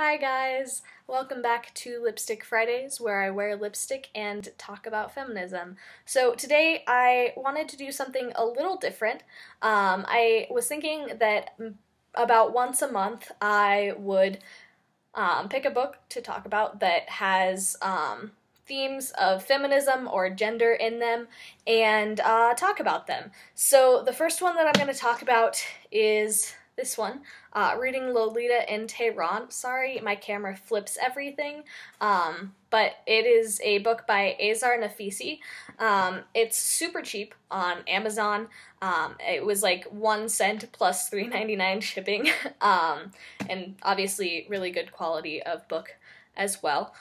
Hi guys! Welcome back to Lipstick Fridays, where I wear lipstick and talk about feminism. So today I wanted to do something a little different. I was thinking that about once a month I would pick a book to talk about that has themes of feminism or gender in them and talk about them. So the first one that I'm going to talk about is this one, reading Lolita in Tehran. Sorry, my camera flips everything, but it is a book by Azar Nafisi. It's super cheap on Amazon. It was like 1 cent plus $3.99 shipping, and obviously really good quality of book as well.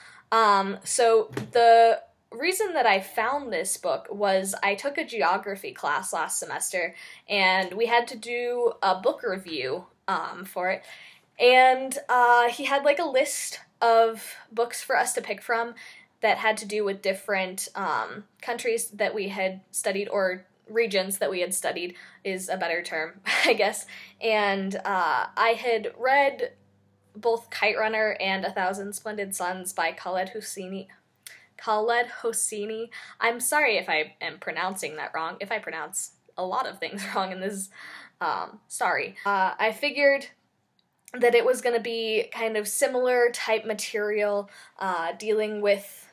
So the reason that I found this book was I took a geography class last semester, and we had to do a book review for it, and he had like a list of books for us to pick from that had to do with different countries that we had studied, or regions that we had studied is a better term, I guess, and I had read both Kite Runner and A Thousand Splendid Suns by Khaled Hosseini. I'm sorry if I am pronouncing that wrong. If I pronounce a lot of things wrong in this, sorry. I figured that it was going to be kind of similar type material, dealing with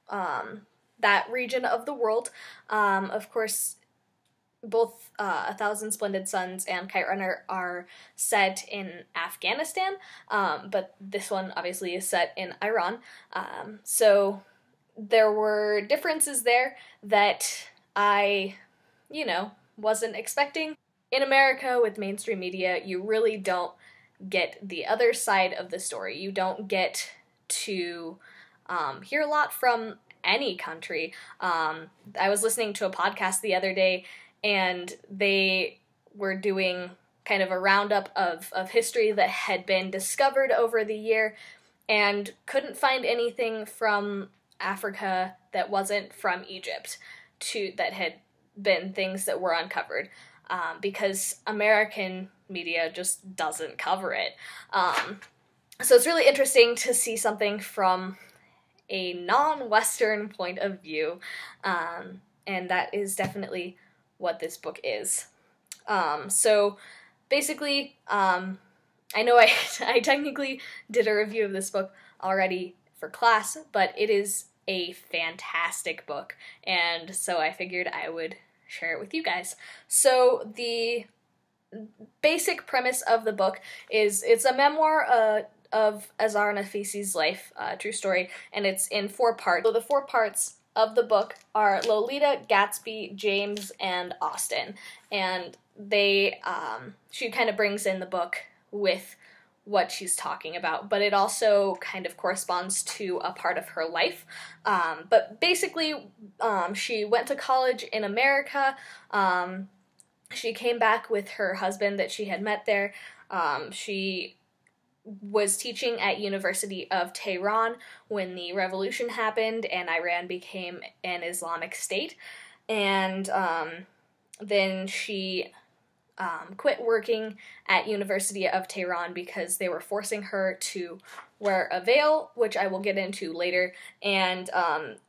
that region of the world. Of course, both A Thousand Splendid Suns and Kite Runner are set in Afghanistan, but this one obviously is set in Iran. So there were differences there that I, wasn't expecting. In America, with mainstream media, you really don't get the other side of the story. You don't get to hear a lot from any country. I was listening to a podcast the other day, and they were doing kind of a roundup of history that had been discovered over the year, and couldn't find anything from Africa that wasn't from Egypt that had been things that were uncovered, because American media just doesn't cover it. So it's really interesting to see something from a non-Western point of view, and that is definitely what this book is. So basically, I know I technically did a review of this book already for class, but it is a fantastic book, and so I figured I would share it with you guys. So the basic premise of the book is it's a memoir of Azar Nafisi's life, true story, and it's in 4 parts. So the 4 parts of the book are Lolita, Gatsby, James, and Austin, and she kind of brings in the book with what she's talking about, but it also kind of corresponds to a part of her life. But basically, she went to college in America. She came back with her husband that she had met there. She was teaching at University of Tehran when the revolution happened and Iran became an Islamic state. And then she quit working at University of Tehran because they were forcing her to wear a veil, which I will get into later. And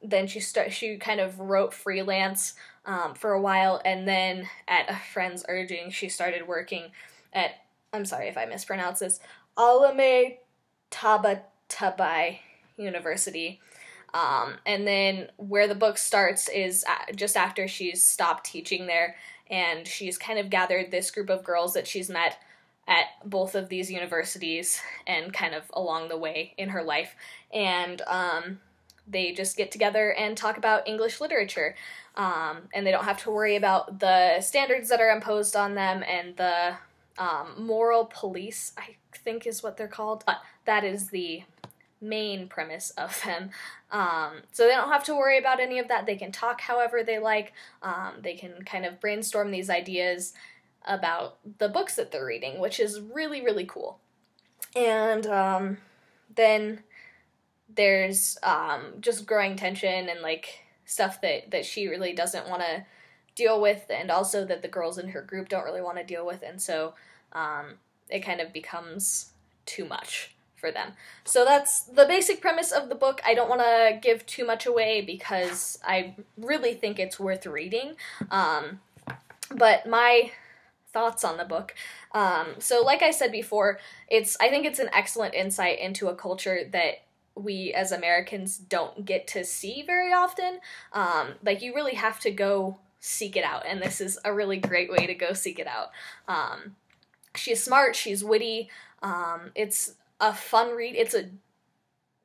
then she kind of wrote freelance for a while, and then at a friend's urging, she started working at, I'm sorry if I mispronounce this, Alame Tabatabai University. And then where the book starts is just after she's stopped teaching there, and she's kind of gathered this group of girls that she's met at both of these universities and kind of along the way in her life. And they just get together and talk about English literature. And they don't have to worry about the standards that are imposed on them and the moral police, I think is what they're called. But that is the main premise of them. So they don't have to worry about any of that. They can talk however they like. They can kind of brainstorm these ideas about the books that they're reading, which is really, really cool. And then there's just growing tension and like stuff that she really doesn't want to deal with, and also that the girls in her group don't really want to deal with, and so it kind of becomes too much for for them. So that's the basic premise of the book. I don't want to give too much away because I really think it's worth reading. But my thoughts on the book. So like I said before, I think it's an excellent insight into a culture that we as Americans don't get to see very often. Like, you really have to go seek it out, and this is a really great way to go seek it out. She's smart, she's witty, it's a fun read, it's a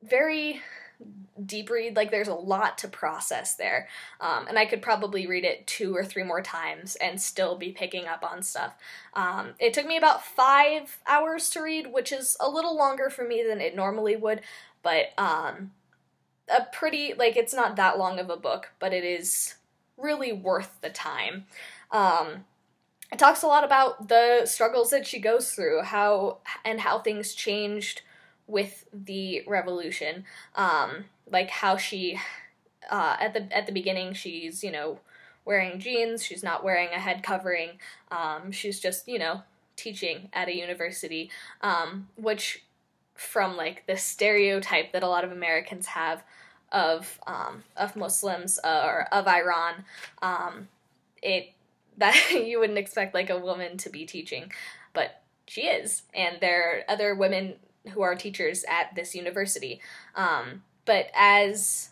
very deep read, like there's a lot to process there, and I could probably read it 2 or 3 more times and still be picking up on stuff. It took me about 5 hours to read, which is a little longer for me than it normally would, but a pretty, like, it's not that long of a book, but it is really worth the time. It talks a lot about the struggles that she goes through, how things changed with the revolution. Like how she, at the beginning, she's, wearing jeans, she's not wearing a head covering, she's just, teaching at a university, which, from, like, the stereotype that a lot of Americans have of Muslims, or of Iran, that you wouldn't expect, like, a woman to be teaching, but she is, and there are other women who are teachers at this university. But as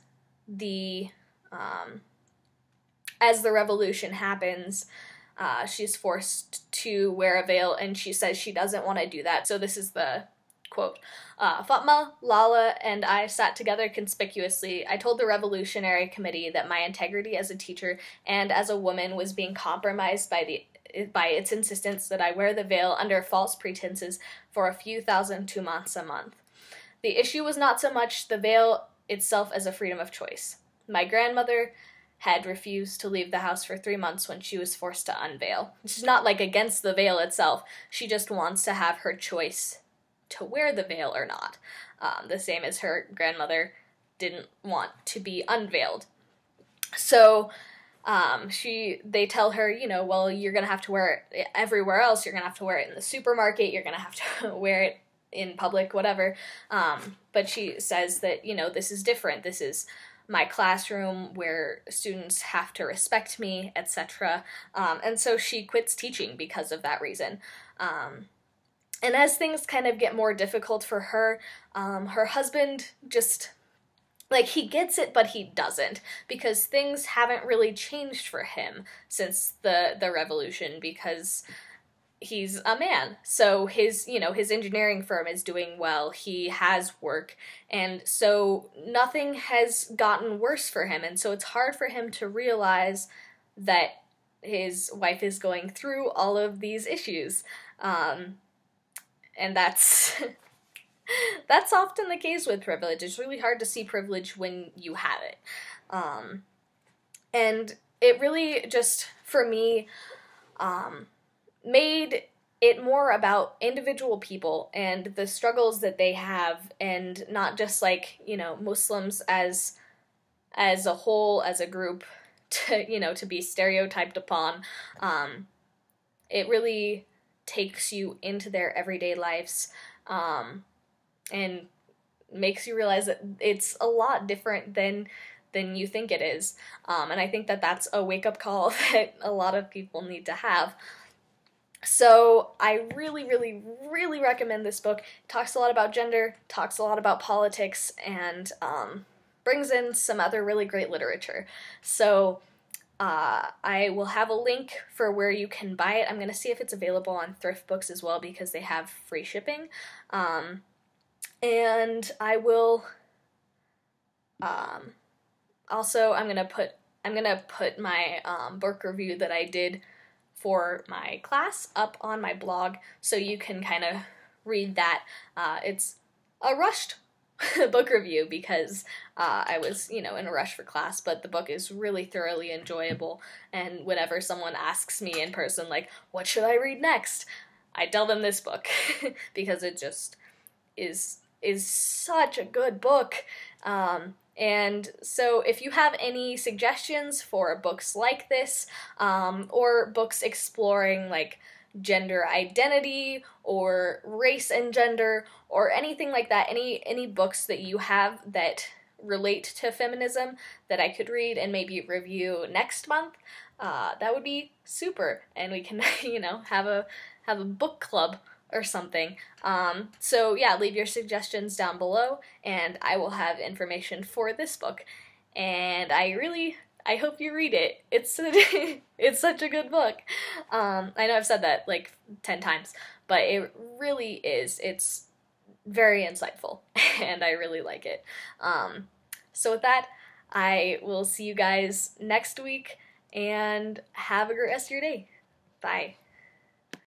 the revolution happens, she's forced to wear a veil, and she says she doesn't want to do that. So this is the quote. Fatma, Lala, and I sat together conspicuously. I told the Revolutionary Committee that my integrity as a teacher and as a woman was being compromised by its insistence that I wear the veil under false pretenses for a few thousand tumans a month. The issue was not so much the veil itself as a freedom of choice. My grandmother had refused to leave the house for 3 months when she was forced to unveil. She's not, like, against the veil itself. She just wants to have her choice to wear the veil or not. The same as her grandmother didn't want to be unveiled. So they tell her, well, you're going to have to wear it everywhere else. You're going to have to wear it in the supermarket. You're going to have to wear it in public, whatever. But she says that, this is different. This is my classroom where students have to respect me, etc. And so she quits teaching because of that reason. And as things kind of get more difficult for her, her husband just, like, he gets it, but he doesn't, because things haven't really changed for him since the revolution, because he's a man. So his engineering firm is doing well, he has work, and so nothing has gotten worse for him, and so it's hard for him to realize that his wife is going through all of these issues. And that's often the case with privilege. It's really hard to see privilege when you have it. And it really just, for me, made it more about individual people and the struggles that they have, and not just, like, Muslims as a whole, as a group, to be stereotyped upon. It really takes you into their everyday lives, and makes you realize that it's a lot different than you think it is. And I think that that's a wake-up call that a lot of people need to have. So I really, really, really recommend this book. It talks a lot about gender, talks a lot about politics, and brings in some other really great literature. So I will have a link for where you can buy it. I'm going to see if it's available on Thrift Books as well, because they have free shipping. And I will, also, I'm going to put my, book review that I did for my class up on my blog, so you can kind of read that. It's a rushed book review because I was, in a rush for class, but the book is really thoroughly enjoyable, and whenever someone asks me in person, like, what should I read next? I tell them this book, because it just is such a good book. And so if you have any suggestions for books like this, or books exploring, like, gender identity or race and gender or anything like that, any books that you have that relate to feminism that I could read and maybe review next month, that would be super, and we can, have a book club or something. So yeah, leave your suggestions down below, and I will have information for this book. And I hope you read it. It's such a good book. I know I've said that like 10 times, but it really is. It's very insightful, and I really like it. So with that, I will see you guys next week, and have a great rest of your day. Bye.